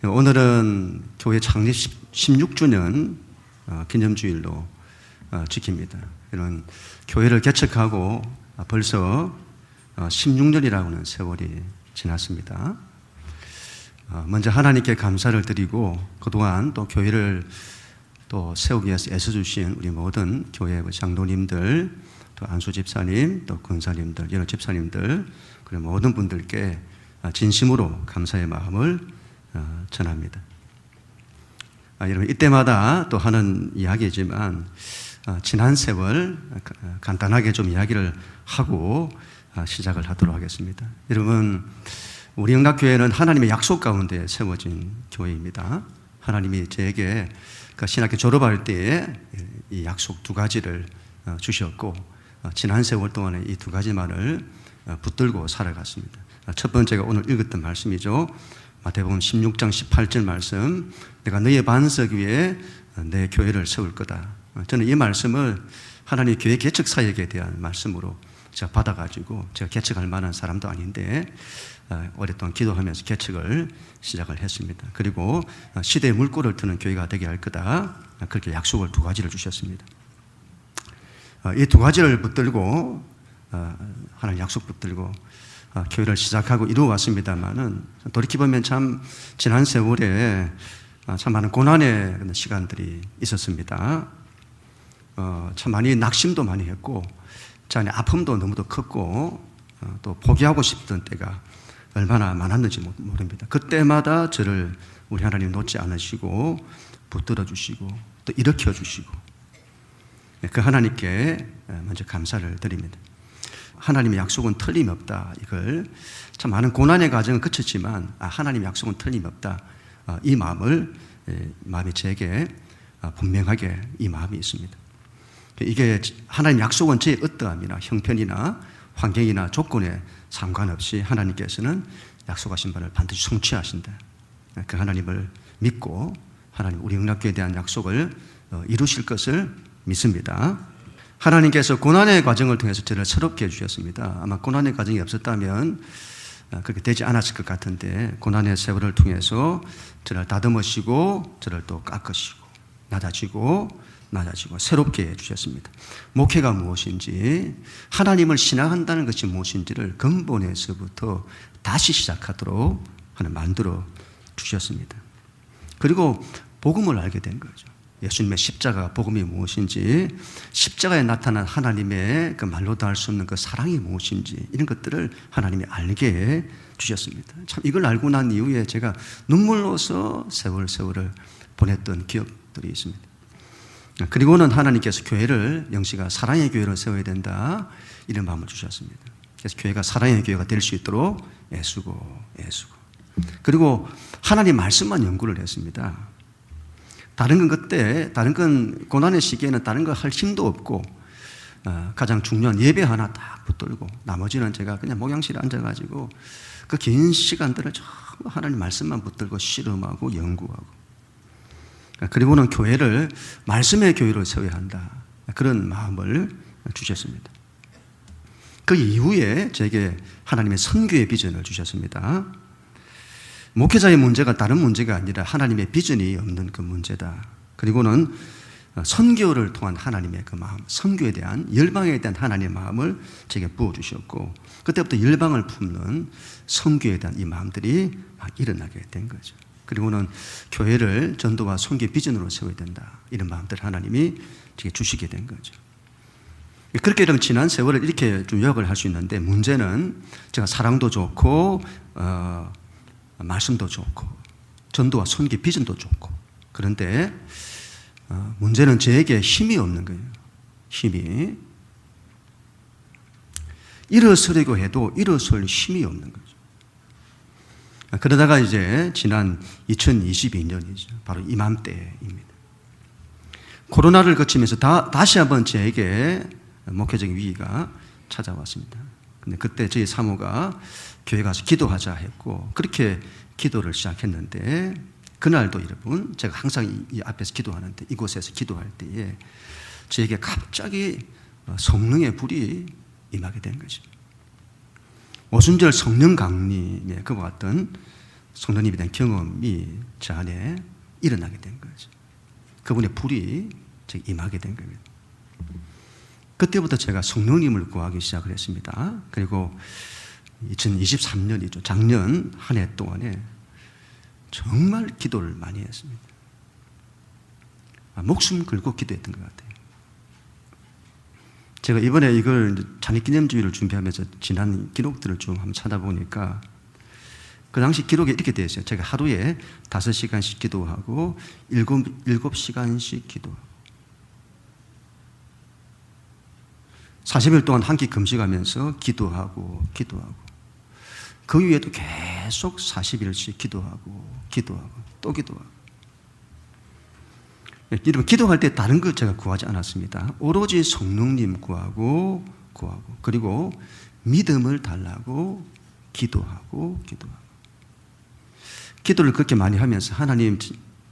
오늘은 교회 창립 16주년 기념주일로 지킵니다. 이런 교회를 개척하고 벌써 16년이라고 하는 세월이 지났습니다. 먼저 하나님께 감사를 드리고 그동안 또 교회를 또 세우기 위해서 애써주신 우리 모든 교회 장로님들, 또 안수 집사님, 또 권사님들, 여러 집사님들, 그리고 모든 분들께 진심으로 감사의 마음을 전합니다. 여러분, 이때마다 또 하는 이야기지만 지난 세월 간단하게 좀 이야기를 하고 시작을 하도록 하겠습니다. 여러분, 우리 영락교회는 하나님의 약속 가운데 세워진 교회입니다. 하나님이 저에게 신학교 졸업할 때에 이 약속 두 가지를 주셨고 지난 세월 동안에 이 두 가지만을 붙들고 살아갔습니다. 첫 번째가 오늘 읽었던 말씀이죠. 마태복음 16장 18절 말씀, 내가 너의 반석 위에 내 교회를 세울 거다. 저는 이 말씀을 하나님 교회 개척 사역에 대한 말씀으로 제가 받아가지고, 제가 개척할 만한 사람도 아닌데 오랫동안 기도하면서 개척을 시작을 했습니다. 그리고 시대의 물꼬를 트는 교회가 되게 할 거다. 그렇게 약속을 두 가지를 주셨습니다. 이 두 가지를 붙들고 하나님 약속 붙들고 교회를 시작하고 이루어왔습니다만은 돌이켜보면 참 지난 세월에 참 많은 고난의 시간들이 있었습니다. 참 많이 낙심도 많이 했고 저 안에 아픔도 너무도 컸고 또 포기하고 싶던 때가 얼마나 많았는지 모릅니다. 그때마다 저를 우리 하나님 놓지 않으시고 붙들어 주시고 또 일으켜 주시고, 그 하나님께 먼저 감사를 드립니다. 하나님의 약속은 틀림없다. 이걸 참 많은 고난의 과정은 그쳤지만 하나님의 약속은 틀림없다. 이 마음이 제게 분명하게 이 마음이 있습니다. 이게 하나님 약속은 제 어떠함이나 형편이나 환경이나 조건에 상관없이 하나님께서는 약속하신 바를 반드시 성취하신다. 그 하나님을 믿고 하나님 우리 영락교회에 대한 약속을 이루실 것을 믿습니다. 하나님께서 고난의 과정을 통해서 저를 새롭게 해주셨습니다. 아마 고난의 과정이 없었다면 그렇게 되지 않았을 것 같은데, 고난의 세월을 통해서 저를 다듬으시고 저를 또 깎으시고 낮아지고 새롭게 해주셨습니다. 목회가 무엇인지, 하나님을 신앙한다는 것이 무엇인지를 근본에서부터 다시 시작하도록 만들어 주셨습니다. 그리고 복음을 알게 된 거죠. 예수님의 십자가 복음이 무엇인지, 십자가에 나타난 하나님의 그 말로도 할 수 없는 그 사랑이 무엇인지, 이런 것들을 하나님이 알게 해 주셨습니다. 참 이걸 알고 난 이후에 제가 눈물로서 세월을 보냈던 기억들이 있습니다. 그리고는 하나님께서 교회를, 영시가 사랑의 교회로 세워야 된다, 이런 마음을 주셨습니다. 그래서 교회가 사랑의 교회가 될 수 있도록 애쓰고 그리고 하나님 말씀만 연구를 했습니다. 다른 건 고난의 시기에는 다른 거 할 힘도 없고 가장 중요한 예배 하나 딱 붙들고 나머지는 제가 그냥 목양실에 앉아가지고 그 긴 시간들을 전부 하나님 말씀만 붙들고 씨름하고 연구하고, 그리고는 교회를 말씀의 교회로 세워야 한다, 그런 마음을 주셨습니다. 그 이후에 제게 하나님의 선교의 비전을 주셨습니다. 목회자의 문제가 다른 문제가 아니라 하나님의 비전이 없는 그 문제다. 그리고는 선교를 통한 하나님의 그 마음, 선교에 대한, 열방에 대한 하나님의 마음을 제게 부어주셨고, 그때부터 열방을 품는 선교에 대한 이 마음들이 막 일어나게 된 거죠. 그리고는 교회를 전도와 선교의 비전으로 세워야 된다, 이런 마음들을 하나님이 제게 주시게 된 거죠. 그렇게 되면 지난 세월을 이렇게 좀 요약을 할 수 있는데, 문제는 제가 사랑도 좋고 말씀도 좋고 전도와 선교 비전도 좋고, 그런데 문제는 저에게 힘이 없는 거예요. 힘이 일어서려고 해도 일어설 힘이 없는 거죠. 그러다가 이제 지난 2022년이죠. 바로 이맘때입니다. 코로나를 거치면서 다시 한번 저에게 목회적인 위기가 찾아왔습니다. 근데 그때 저희 사모가 교회 가서 기도하자 했고, 그렇게 기도를 시작했는데, 그날도 여러분, 제가 항상 이 앞에서 기도하는데, 이곳에서 기도할 때에 저에게 갑자기 성령의 불이 임하게 된 거죠. 오순절 성령 강림에 그와 같은 성령님에 대한 경험이 저 안에 일어나게 된 거죠. 그분의 불이 임하게 된 겁니다. 그때부터 제가 성령님을 구하기 시작을 했습니다. 그리고 2023년이죠. 작년 한 해 동안에 정말 기도를 많이 했습니다. 목숨 걸고 기도했던 것 같아요. 제가 이번에 이걸 찬익기념주의를 준비하면서 지난 기록들을 좀 한번 찾아보니까 그 당시 기록에 이렇게 되어 있어요. 제가 하루에 5시간씩 기도하고 7시간씩 기도하고 40일 동안 한 끼 금식하면서 기도하고 그 위에도 계속 40일씩 기도하고 또 기도하고. 여러분, 기도할 때 다른 것 제가 구하지 않았습니다. 오로지 성령님 구하고 그리고 믿음을 달라고 기도하고 기도를 그렇게 많이 하면서 하나님,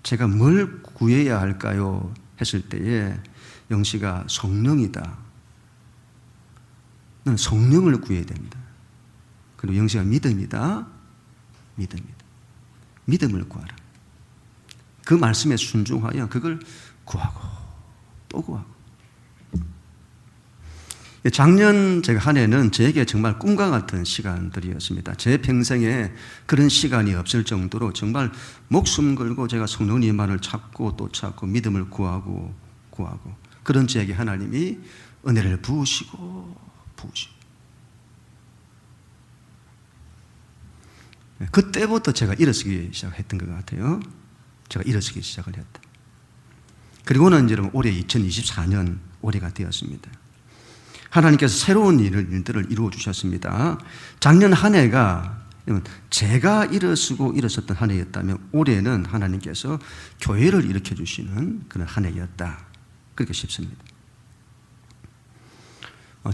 제가 뭘 구해야 할까요? 했을 때에 영씨가 성령이다. 너는 성령을 구해야 된다. 그리고 영씨가 믿음이다. 믿음을 구하라. 그 말씀에 순종하여 그걸 구하고 또 구하고. 작년 제가 한 해는 저에게 정말 꿈과 같은 시간들이었습니다. 제 평생에 그런 시간이 없을 정도로 정말 목숨 걸고 제가 성령님만을 찾고 또 찾고 믿음을 구하고 그런 저에게 하나님이 은혜를 부으시고 그때부터 제가 일어서기 시작했던 것 같아요. 제가 일어서기 시작을 했다. 그리고는 여러분 올해 2024년 올해가 되었습니다. 하나님께서 새로운 일들을 이루어 주셨습니다. 작년 한 해가 제가 일어섰던 한 해였다면 올해는 하나님께서 교회를 일으켜 주시는 그런 한 해였다. 그렇게 싶습니다.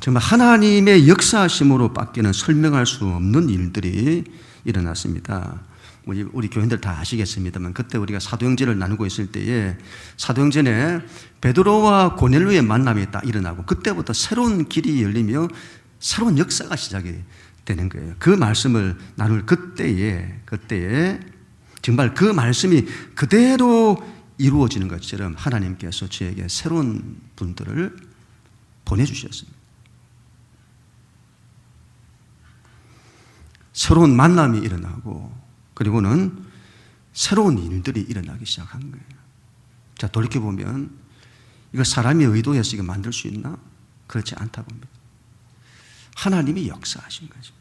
정말 하나님의 역사심으로 밖에는 설명할 수 없는 일들이 일어났습니다. 우리 교인들 다 아시겠습니다만 그때 우리가 사도행전을 나누고 있을 때에 사도행전에 베드로와 고넬료의 만남이 딱 일어나고 그때부터 새로운 길이 열리며 새로운 역사가 시작이 되는 거예요. 그 말씀을 나눌 그때에 정말 그 말씀이 그대로 이루어지는 것처럼 하나님께서 저에게 새로운 분들을 보내주셨습니다. 새로운 만남이 일어나고 그리고는 새로운 일들이 일어나기 시작한 거예요. 자, 돌이켜보면 이거 사람이 의도해서 이거 만들 수 있나? 그렇지 않다고 봅니다. 하나님이 역사하신 거죠.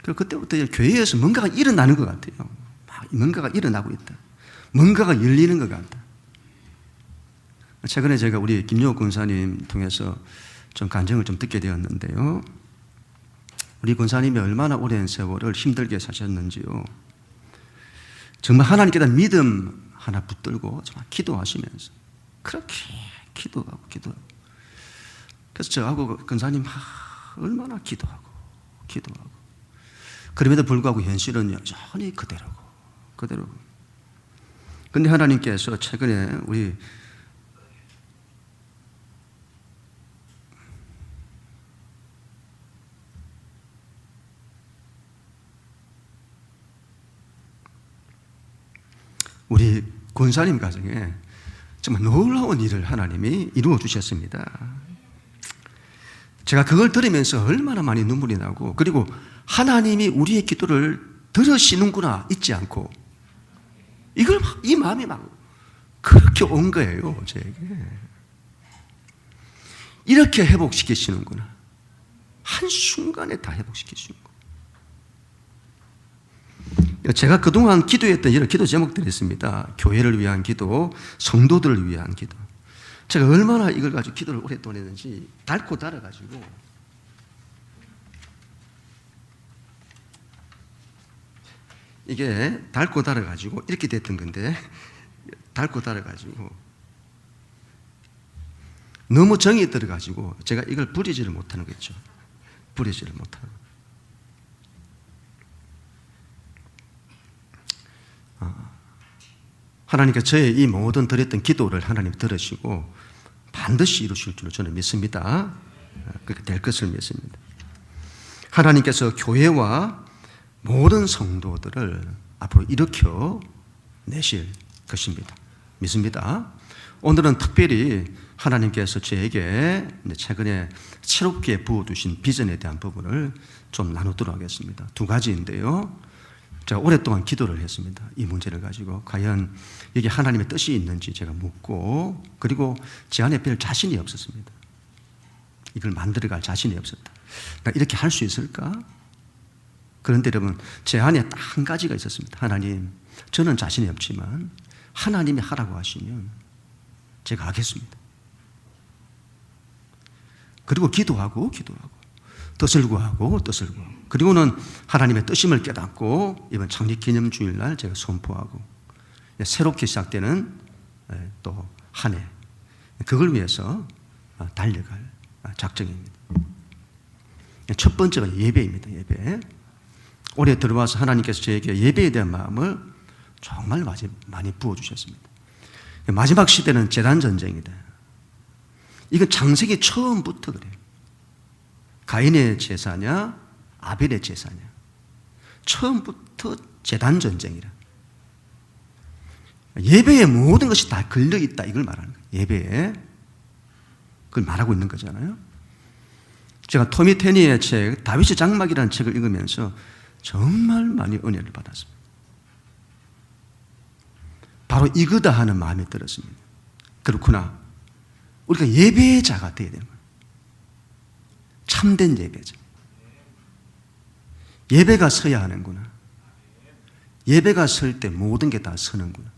그리고 그때부터 교회에서 뭔가가 일어나는 것 같아요. 뭔가가 일어나고 있다. 뭔가가 열리는 것 같다. 최근에 제가 우리 김용옥 권사님 통해서 좀 간증을 좀 듣게 되었는데요. 우리 권사님이 얼마나 오랜 세월을 힘들게 사셨는지요. 정말 하나님께 대한 믿음 하나 붙들고 정말 기도하시면서 그렇게 기도하고 그래서 저하고 권사님 얼마나 기도하고 그럼에도 불구하고 현실은 여전히 그대로고 근데 하나님께서 최근에 우리 권사님 가정에 정말 놀라운 일을 하나님이 이루어 주셨습니다. 제가 그걸 들으면서 얼마나 많이 눈물이 나고 그리고 하나님이 우리의 기도를 들으시는구나 잊지 않고 이 마음이 막 그렇게 온 거예요. 저에게 이렇게 회복시키시는구나. 한순간에 다 회복시키시는 거예요. 제가 그동안 기도했던 이런 기도 제목들이 있습니다. 교회를 위한 기도, 성도들을 위한 기도. 제가 얼마나 이걸 가지고 기도를 오랫동안 했는지 닳고 닳아가지고 이게 닳고 닳아가지고 이렇게 됐던 건데 닳고 닳아가지고 너무 정이 들어가지고 제가 이걸 부리지를 못하는 거죠. 부리지를 못하는 하나님께서 저의 이 모든 드렸던 기도를 하나님 들으시고 반드시 이루실 줄로 저는 믿습니다. 그렇게 될 것을 믿습니다. 하나님께서 교회와 모든 성도들을 앞으로 일으켜 내실 것입니다. 믿습니다. 오늘은 특별히 하나님께서 저에게 최근에 새롭게 부어두신 비전에 대한 부분을 좀 나누도록 하겠습니다. 두 가지인데요. 제가 오랫동안 기도를 했습니다. 이 문제를 가지고 과연 이게 하나님의 뜻이 있는지 제가 묻고, 그리고 제 안에 별 자신이 없었습니다. 이걸 만들어갈 자신이 없었다. 나 이렇게 할 수 있을까? 그런데 여러분, 제 안에 딱 한 가지가 있었습니다. 하나님, 저는 자신이 없지만 하나님이 하라고 하시면 제가 하겠습니다. 그리고 기도하고 뜻을 구하고 그리고는 하나님의 뜻임을 깨닫고 이번 창립기념주일날 제가 선포하고 새롭게 시작되는 또 한 해, 그걸 위해서 달려갈 작정입니다. 첫 번째가 예배입니다. 예배. 올해 들어와서 하나님께서 저에게 예배에 대한 마음을 정말 많이 부어주셨습니다. 마지막 시대는 제단전쟁이다. 이건 창세기 처음부터 그래요. 가인의 제사냐 아벨의 제사냐, 처음부터 제단전쟁이라. 예배에 모든 것이 다 걸려있다, 이걸 말하는 거예요. 예배에 그걸 말하고 있는 거잖아요. 제가 토미 테니의 책 다윗의 장막이라는 책을 읽으면서 정말 많이 은혜를 받았습니다. 바로 이거다 하는 마음이 들었습니다. 그렇구나, 우리가 예배자가 되어야 되는 거예요. 참된 예배자. 예배가 서야 하는구나. 예배가 설 때 모든 게 다 서는구나.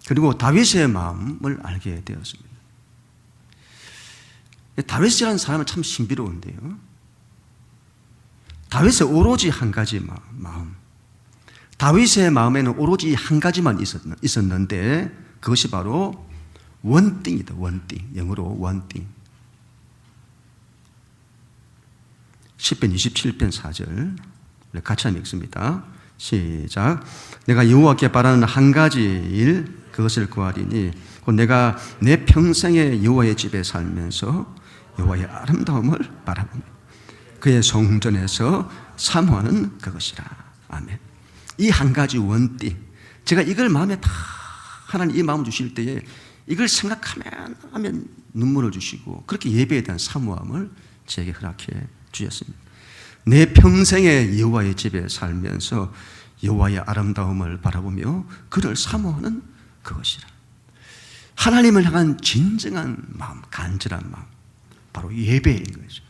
그리고 다윗의 마음을 알게 되었습니다. 다윗이라는 사람은 참 신비로운데요. 다윗의 오로지 한 가지 마음. 다윗의 마음에는 오로지 한 가지만 있었는데 그것이 바로 원띵이다. 원띵. 영어로 원띵. 10편 27편 4절 같이 한번 읽습니다. 시작. 내가 여호와께 바라는 한 가지 일, 그것을 구하리니 곧 내가 내 평생에 여호와의 집에 살면서 여호와의 아름다움을 바라보며 그의 성전에서 사모하는 그것이라. 아멘. 이 한 가지 원띠, 제가 이걸 마음에 다 하나님 이 마음을 주실 때에 이걸 생각하면 눈물을 주시고 그렇게 예배에 대한 사모함을 제게 허락해 주셨습니다. 내 평생에 여호와의 집에 살면서 여호와의 아름다움을 바라보며 그를 사모하는 그것이라. 하나님을 향한 진정한 마음, 간절한 마음, 바로 예배인 거죠.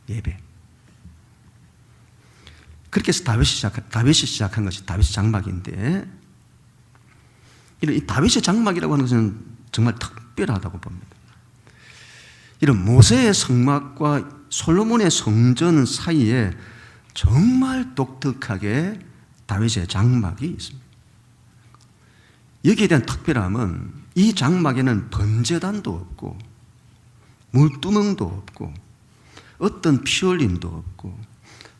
예배. 그렇게 해서 다윗이 시작한 것이 다윗의 장막인데, 이 다윗의 장막이라고 하는 것은 정말 특별하다고 봅니다. 이런 모세의 성막과 솔로몬의 성전 사이에 정말 독특하게 다윗의 장막이 있습니다. 여기에 대한 특별함은 이 장막에는 번제단도 없고 물두멍도 없고 어떤 피 흘림도 없고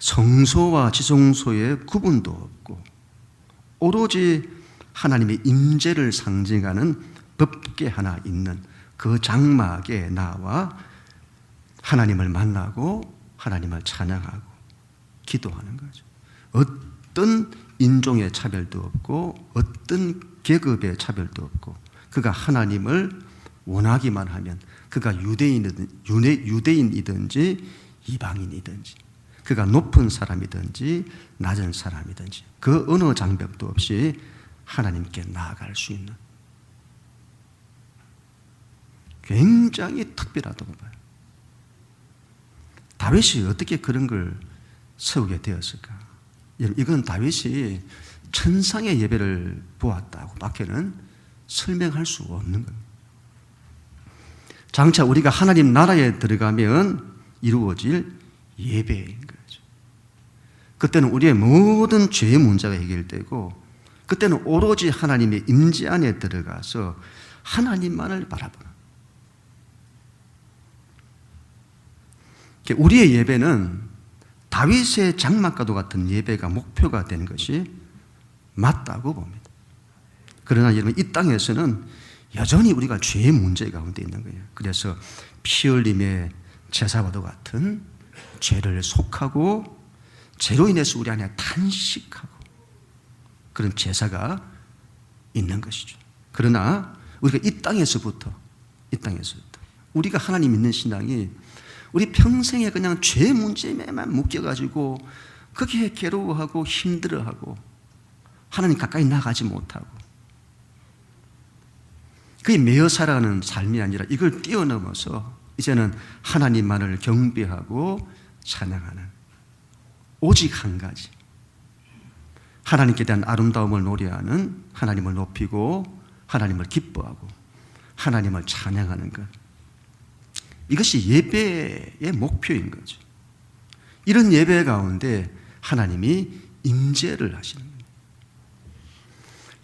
성소와 지성소의 구분도 없고 오로지 하나님의 임재를 상징하는 법궤 하나 있는 그 장막에 나와 하나님을 만나고 하나님을 찬양하고 기도하는 거죠. 어떤 인종의 차별도 없고 어떤 계급의 차별도 없고 그가 하나님을 원하기만 하면 그가 유대인이든지 이방인이든지 그가 높은 사람이든지 낮은 사람이든지 그 어느 장벽도 없이 하나님께 나아갈 수 있는, 굉장히 특별하다고 봐요. 다윗이 어떻게 그런 걸 세우게 되었을까? 이건 다윗이 천상의 예배를 보았다고 밖에는 설명할 수 없는 겁니다. 장차 우리가 하나님 나라에 들어가면 이루어질 예배인 거죠. 그때는 우리의 모든 죄의 문제가 해결되고 그때는 오로지 하나님의 임재 안에 들어가서 하나님만을 바라보는, 우리의 예배는 다윗의 장막과도 같은 예배가 목표가 되는 것이 맞다고 봅니다. 그러나 여러분, 이 땅에서는 여전히 우리가 죄의 문제 가운데 있는 거예요. 그래서 피 흘림의 제사와도 같은 죄를 속하고 죄로 인해서 우리 안에 탄식하고 그런 제사가 있는 것이죠. 그러나 우리가 이 땅에서부터 우리가 하나님 믿는 신앙이 우리 평생에 그냥 죄 문제에만 묶여가지고 거기에 괴로워하고 힘들어하고 하나님 가까이 나가지 못하고 그게 매여 살아가는 삶이 아니라 이걸 뛰어넘어서 이제는 하나님만을 경배하고 찬양하는 오직 한 가지, 하나님께 대한 아름다움을 노래하는, 하나님을 높이고 하나님을 기뻐하고 하나님을 찬양하는 것, 이것이 예배의 목표인 거죠. 이런 예배 가운데 하나님이 임재를 하시는 겁니다.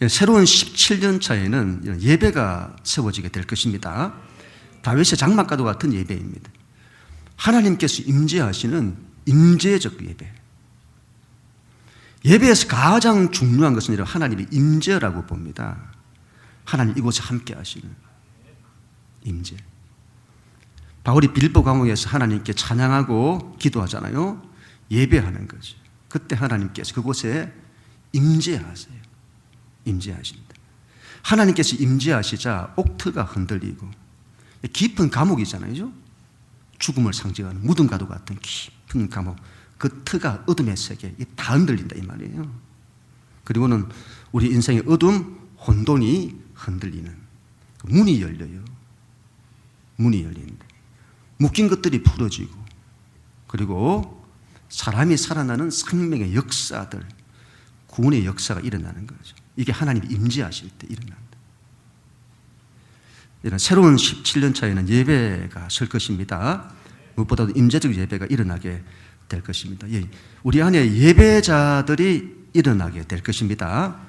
새로운 17년 차에는 이런 예배가 세워지게 될 것입니다. 다윗의 장막과도 같은 예배입니다. 하나님께서 임재하시는 임재적 예배. 예배에서 가장 중요한 것은 이런 하나님의 임재라고 봅니다. 하나님 이곳에 함께 하시는 임재. 바울이 빌립보 감옥에서 하나님께 찬양하고 기도하잖아요. 예배하는 거죠. 그때 하나님께서 그곳에 임재하세요. 임재하십니다. 하나님께서 임재하시자 옥토가 흔들리고, 깊은 감옥이잖아요. 죽음을 상징하는 무덤과도 같은 깊은 감옥, 그 터가 어둠의 세계 다 흔들린다 이 말이에요. 그리고는 우리 인생의 어둠, 혼돈이 흔들리는 문이 열려요. 문이 열리는데 묶인 것들이 풀어지고, 그리고 사람이 살아나는 생명의 역사들, 구원의 역사가 일어나는 거죠. 이게 하나님이 임재하실 때 일어난다. 이런 새로운 17년 차에는 예배가 설 것입니다. 무엇보다도 임재적 예배가 일어나게 될 것입니다. 우리 안에 예배자들이 일어나게 될 것입니다.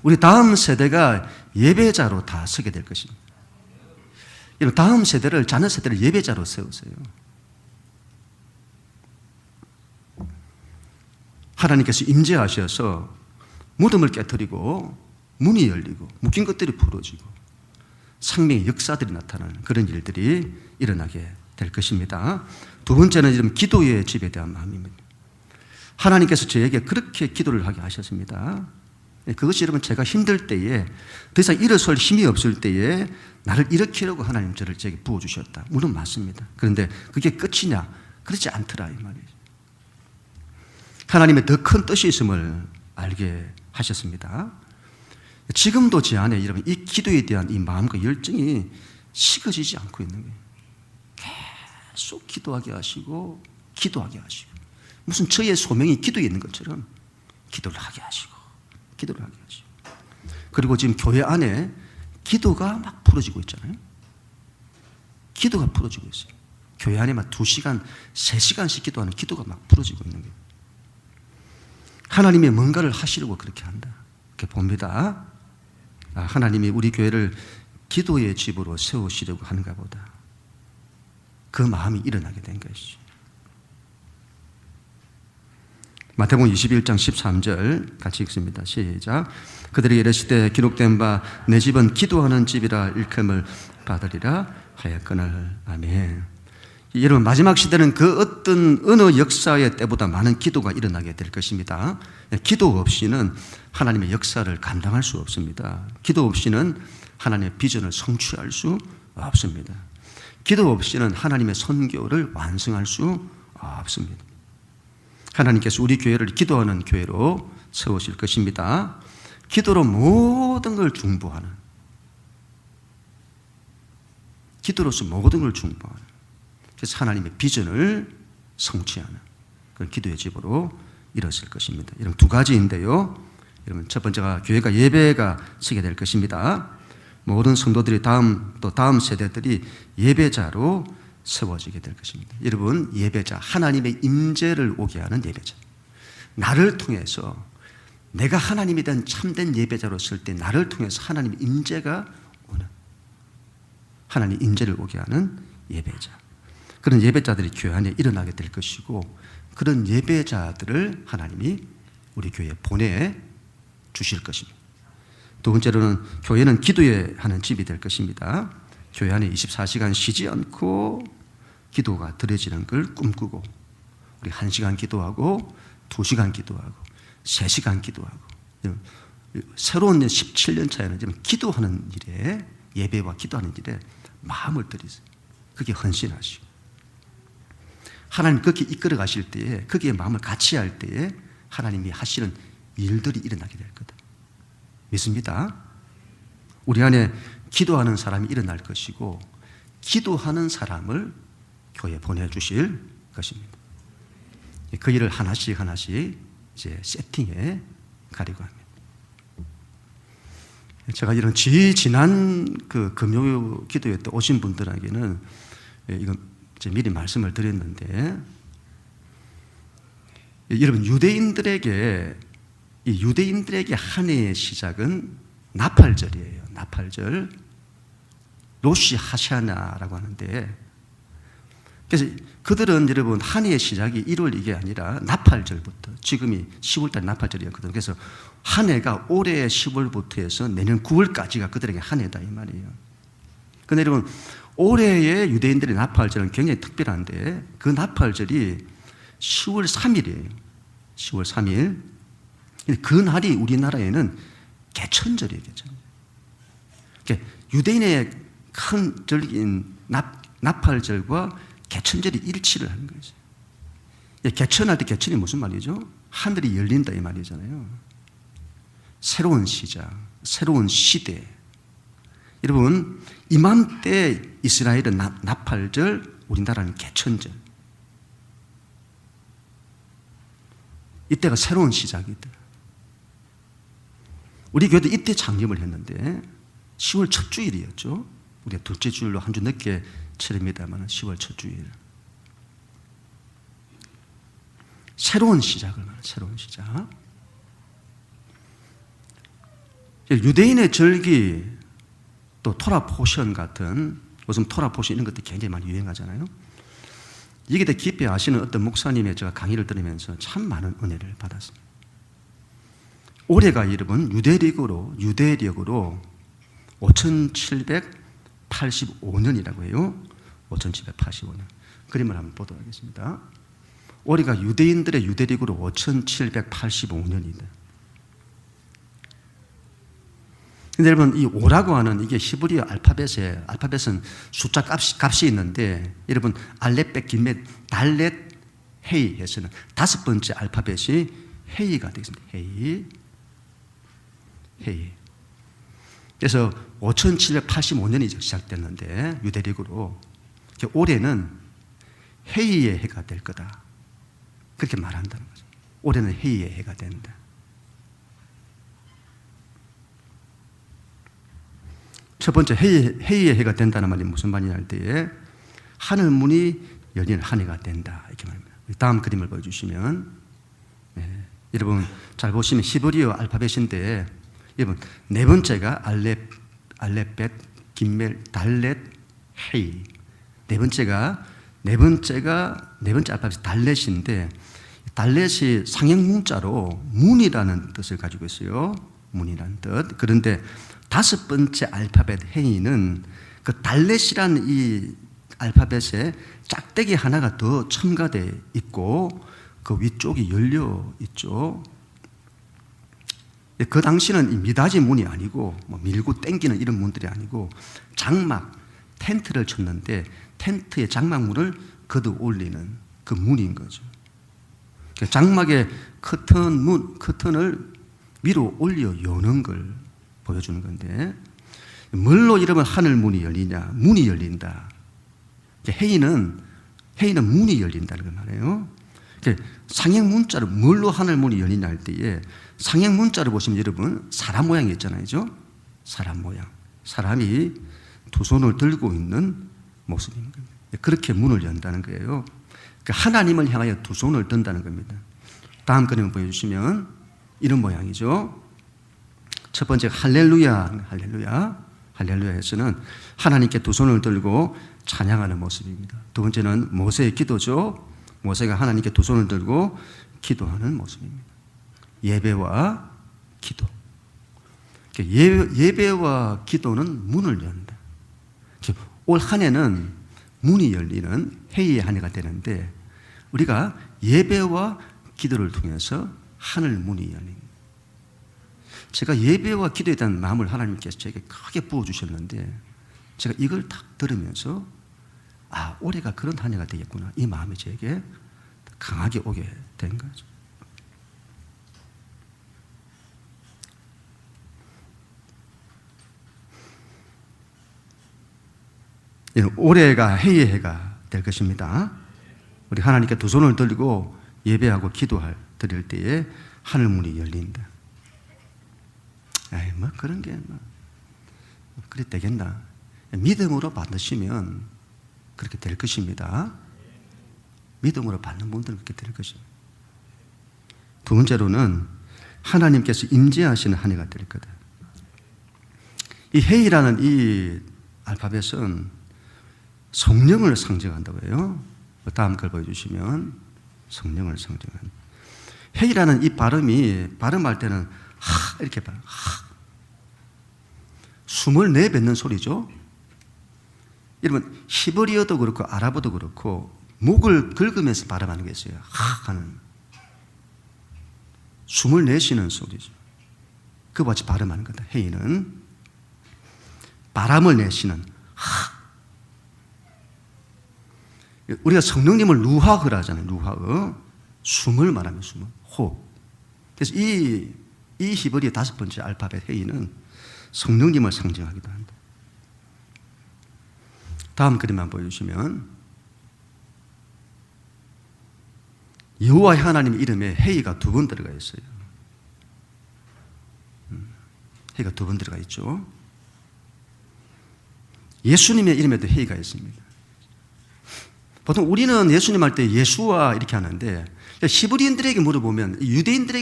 우리 다음 세대가 예배자로 다 서게 될 것입니다. 이런 다음 세대를, 자녀 세대를 예배자로 세우세요. 하나님께서 임재하셔서 무덤을 깨뜨리고 문이 열리고 묶인 것들이 풀어지고 생명의 역사들이 나타나는 그런 일들이 일어나게 될 것입니다. 두 번째는 이런 기도의 집에 대한 마음입니다. 하나님께서 저에게 그렇게 기도를 하게 하셨습니다. 그것이 여러분 제가 힘들 때에, 더 이상 일어설 힘이 없을 때에 나를 일으키려고 하나님 저를 제게 부어주셨다. 물론 맞습니다. 그런데 그게 끝이냐? 그렇지 않더라 이 말이죠. 하나님의 더 큰 뜻이 있음을 알게 하셨습니다. 지금도 제 안에 여러분 이 기도에 대한 이 마음과 열정이 식어지지 않고 있는 거예요. 계속 기도하게 하시고 기도하게 하시고, 무슨 저의 소명이 기도에 있는 것처럼 기도를 하게 하시고 기도를 하게 하시고, 그리고 지금 교회 안에 기도가 막 풀어지고 있잖아요. 기도가 풀어지고 있어요. 교회 안에 막 2시간, 3시간씩 기도하는 기도가 막 풀어지고 있는 거예요. 하나님이 뭔가를 하시려고 그렇게 한다, 이렇게 봅니다. 하나님이 우리 교회를 기도의 집으로 세우시려고 하는가 보다. 그 마음이 일어나게 된 것이죠. 마태복음 21장 13절 같이 읽습니다. 시작. 그들이 이르시되 기록된 바 내 집은 기도하는 집이라 일컬음을 받으리라 하였거늘. 아멘. 여러분, 마지막 시대는 그 어떤 어느 역사의 때보다 많은 기도가 일어나게 될 것입니다. 기도 없이는 하나님의 역사를 감당할 수 없습니다. 기도 없이는 하나님의 비전을 성취할 수 없습니다. 기도 없이는 하나님의 선교를 완성할 수 없습니다. 하나님께서 우리 교회를 기도하는 교회로 세우실 것입니다. 기도로 모든 걸 중보하는, 기도로서 모든 걸 중보하는, 그래서 하나님의 비전을 성취하는 그런 기도의 집으로 이뤘을 것입니다. 이런 두 가지인데요. 여러분, 첫 번째가 교회가 예배가 서게 될 것입니다. 모든 성도들이 다음 세대들이 예배자로 세워지게 될 것입니다. 여러분, 예배자, 하나님의 임재를 오게 하는 예배자. 나를 통해서 내가 하나님에 대한 참된 예배자로 쓸 때 나를 통해서 하나님의 임재가 오는, 하나님의 임재를 오게 하는 예배자. 그런 예배자들이 교회 안에 일어나게 될 것이고, 그런 예배자들을 하나님이 우리 교회에 보내 주실 것입니다. 두 번째로는 교회는 기도에 하는 집이 될 것입니다. 교회 안에 24시간 쉬지 않고 기도가 드려지는 걸 꿈꾸고, 우리 1시간 기도하고 2시간 기도하고 3시간 기도하고 새로운 17년 차에는 지금 기도하는 일에, 예배와 기도하는 일에 마음을 들이세요. 그게 헌신하시고 하나님 그렇게 이끌어 가실 때에, 거기에 마음을 같이 할 때에 하나님이 하시는 일들이 일어나게 될 거다. 믿습니다. 우리 안에 기도하는 사람이 일어날 것이고, 기도하는 사람을 교회에 보내주실 것입니다. 그 일을 하나씩 이제 세팅해 가려고 합니다. 제가 이런 지난 그 금요 기도에 또 오신 분들에게는 이건 미리 말씀을 드렸는데, 여러분 유대인들에게 한 해의 시작은 나팔절이에요. 나팔절, 로시 하샤나라고 하는데, 그래서 그들은 여러분 한 해의 시작이 1월 이게 아니라 나팔절부터, 지금이 10월달 나팔절이었거든요. 그래서 한 해가 올해 10월부터 해서 내년 9월까지가 그들에게 한 해다 이 말이에요. 그런데 여러분 올해의 유대인들의 나팔절은 굉장히 특별한데, 그 나팔절이 10월 3일이에요. 10월 3일. 그 날이 우리나라에는 개천절이에요. 개천절. 그러니까 유대인의 큰 절인 나팔절과 개천절이 일치를 하는 거죠. 개천할 때 개천이 무슨 말이죠? 하늘이 열린다 이 말이잖아요. 새로운 시작, 새로운 시대. 여러분 이맘때 이스라엘은 나팔절, 우리나라는 개천절. 이때가 새로운 시작이다. 우리 교회도 이때 창립을 했는데 10월 첫 주일이었죠. 우리가 둘째 주일로 한 주 늦게 치릅니다만 10월 첫 주일. 새로운 시작을 말해요. 새로운 시작. 유대인의 절기, 또 토라 포션 같은, 요즘 토라 포션 이런 것들이 굉장히 많이 유행하잖아요. 이게 더 깊이 아시는 어떤 목사님의 제가 강의를 들으면서 참 많은 은혜를 받았습니다. 올해가 여러분 유대력으로 5785년이라고 해요. 5785년. 그림을 한번 보도록 하겠습니다. 올해가 유대인들의 유대력으로 5785년이다. 근데 여러분 이 5라고 하는 이게 히브리어 알파벳은 숫자 값이 있는데, 여러분 알렛, 기멧, 달렛, 헤이 해서는 다섯 번째 알파벳이 헤이가 되겠습니다. 헤이. 그래서 5785년이 시작됐는데 유대력으로 올해는 헤이의 해가 될 거다. 그렇게 말한다는 거죠. 올해는 헤이의 해가 된다. 첫 번째 헤이의 해가 된다는 말이 무슨 말이냐 할 때에 하늘 문이 열리는 한 해가 된다 이렇게 말합니다. 다음 그림을 보여주시면, 여러분 잘 보시면 히브리어 알파벳인데, 여러분 네 번째가 알렙벳, 김멜, 달렛, 헤이. 네 번째 알파벳이 달렛인데, 달렛이 상형 문자로 문이라는 뜻을 가지고 있어요. 문이라는 뜻. 그런데 다섯 번째 알파벳 헤이는 그 달렛이라는 이 알파벳에 짝대기 하나가 더 첨가되어 있고 그 위쪽이 열려 있죠. 그 당시는 이 미닫이 문이 아니고 뭐 밀고 땡기는 이런 문들이 아니고 장막, 텐트를 쳤는데 텐트의 장막문을 걷어 올리는 그 문인 거죠. 장막의 커튼을 위로 올려 여는 걸 보여주는 건데, 뭘로 이러면 하늘 문이 열리냐? 문이 열린다. 헤이는 문이 열린다는 걸 말해요. 상형 문자로 뭘로 하늘 문이 열리냐 할 때에 상형 문자를 보시면 여러분 사람 모양이 있잖아요. 사람 모양. 사람이 두 손을 들고 있는 모습인 겁니다. 그렇게 문을 연다는 거예요. 하나님을 향하여 두 손을 든다는 겁니다. 다음 그림을 보여주시면 이런 모양이죠. 첫 번째 할렐루야에서는 하나님께 두 손을 들고 찬양하는 모습입니다. 두 번째는 모세의 기도죠. 모세가 하나님께 두 손을 들고 기도하는 모습입니다. 예배와 기도. 예배와 기도는 문을 연다. 올 한 해는 문이 열리는 해의 한 해가 되는데, 우리가 예배와 기도를 통해서 하늘 문이 열립니다. 제가 예배와 기도에 대한 마음을 하나님께서 제게 크게 부어주셨는데 제가 이걸 딱 들으면서 올해가 그런 한 해가 되겠구나, 이 마음이 제게 강하게 오게 된 거죠. 올해가 해의 해가 될 것입니다. 우리 하나님께 두 손을 들고 예배하고 기도할 드릴 때에 하늘 문이 열린다. 그런 게 그래 되겠나? 믿음으로 받으시면 그렇게 될 것입니다. 믿음으로 받는 분들은 그렇게 될 것입니다. 두 번째로는 하나님께서 임재하시는 한 해가 될 거다. 이 해이라는 이 알파벳은 성령을 상징한다고 해요. 다음 걸 보여주시면 성령을 상징한다. 해이라는 이 발음할 때는 이렇게 봐요. 숨을 내뱉는 소리죠. 여러분 히브리어도 그렇고 아랍어도 그렇고 목을 긁으면서 발음하는 게 있어요. 하는 숨을 내쉬는 소리죠. 그와 같이 발음하는 거다. 해이는 바람을 내쉬는 우리가 성령님을 루하흐라 하잖아요. 루하흐. 숨을 말하면 숨을. 호흡. 그래서 이 히브리의 5번째 알파벳 해이는 성령님을 상징하기도 한다. 다음 그림만 보여주시면 여호와 하나님 이름에 해이가 2번 들어가 있어요. 해이가 2번 들어가 있죠. 예수님의 이름에도 해이가 있습니다. 보통 우리는 예수님 할 때 예수와 이렇게 하는데 히브리인들에게 물어보면 유대인들이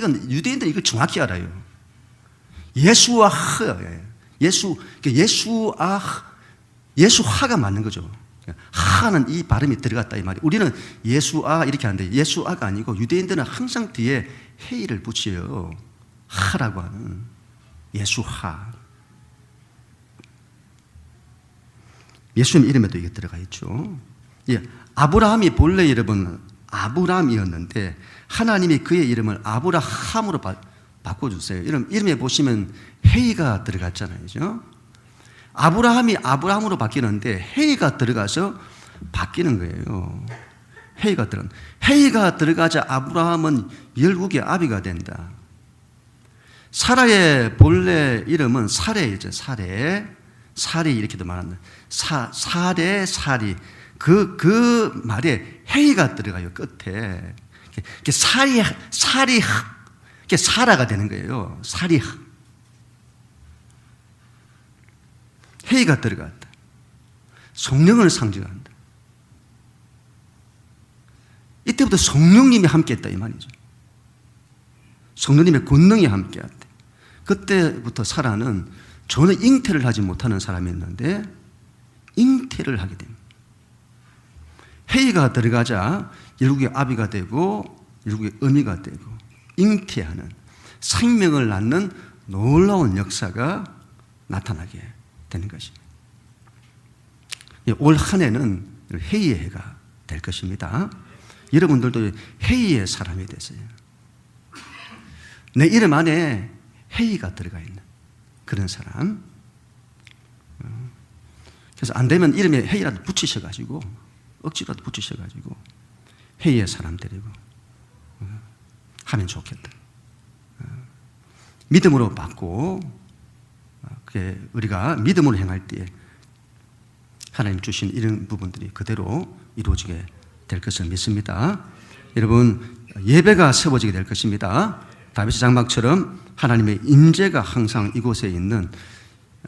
이걸 정확히 알아요. 예수와 예수하가 맞는 거죠. 하는 이 발음이 들어갔다 이 말이에요. 우리는 예수아 이렇게 하는데 예수아가 아니고 유대인들은 항상 뒤에 헤이를 붙여요. 하라고 하는 예수하. 예수님 이름에도 이게 들어가 있죠. 아브라함이 본래 이름은 아브람이었는데 하나님이 그의 이름을 아브라함으로 바꿔주세요. 이름에 보시면 헤이가 들어갔잖아요. 그죠? 아브라함이 아브라함으로 바뀌는데 헤이가 들어가서 바뀌는 거예요. 헤이가 들어가자 아브라함은 열국의 아비가 된다. 사라의 본래 이름은 사레이죠. 사리 이렇게도 말한다. 사리. 그 말에 헤이가 들어가요. 끝에. 사라가 되는 거예요. 헤이가 들어갔다. 성령을 상징한다. 이때부터 성령님이 함께했다 이 말이죠. 성령님의 권능이 함께했다. 그때부터 사라는 전혀 잉태를 하지 못하는 사람이었는데 잉태를 하게 됩니다. 헤이가 들어가자 일국의 아비가 되고 일국의 어미가 되고 잉태하는 생명을 낳는 놀라운 역사가 나타나게 되는 것입니다. 올 한 해는 헤이의 해가 될 것입니다. 여러분들도 헤이의 사람이 되세요. 내 이름 안에 헤이가 들어가 있는 그런 사람. 그래서 안 되면 이름에 헤이라도 붙이셔가지고 억지라도 붙이셔가지고 헤이의 사람 데리고 하면 좋겠다. 믿음으로 받고 우리가 믿음으로 행할 때에 하나님 주신 이런 부분들이 그대로 이루어지게 될 것을 믿습니다. 여러분 예배가 세워지게 될 것입니다. 다윗의 장막처럼 하나님의 임재가 항상 이곳에 있는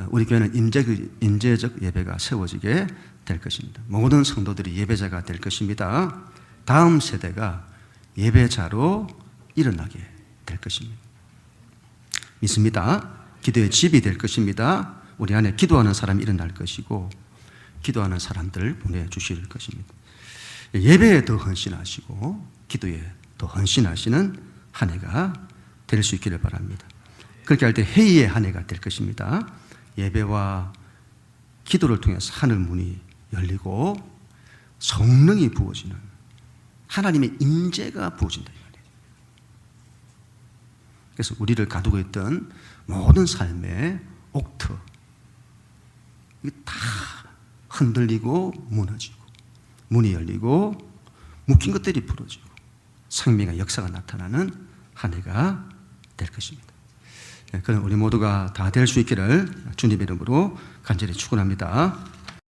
우리 교회는 임재적 예배가 세워지게 될 것입니다. 모든 성도들이 예배자가 될 것입니다. 다음 세대가 예배자로 일어나게 될 것입니다. 믿습니다. 기도의 집이 될 것입니다. 우리 안에 기도하는 사람이 일어날 것이고 기도하는 사람들을 보내주실 것입니다. 예배에 더 헌신하시고 기도에 더 헌신하시는 한 해가 될 수 있기를 바랍니다. 그렇게 할 때 회의의 한 해가 될 것입니다. 예배와 기도를 통해서 하늘 문이 열리고 성령이 부어지는 하나님의 임재가 부어진다. 그래서 우리를 가두고 있던 모든 삶의 옥터, 이게 다 흔들리고 무너지고, 문이 열리고 묶인 것들이 풀어지고 생명의 역사가 나타나는 한 해가 될 것입니다. 그럼 우리 모두가 다 될 수 있기를 주님의 이름으로 간절히 축원합니다.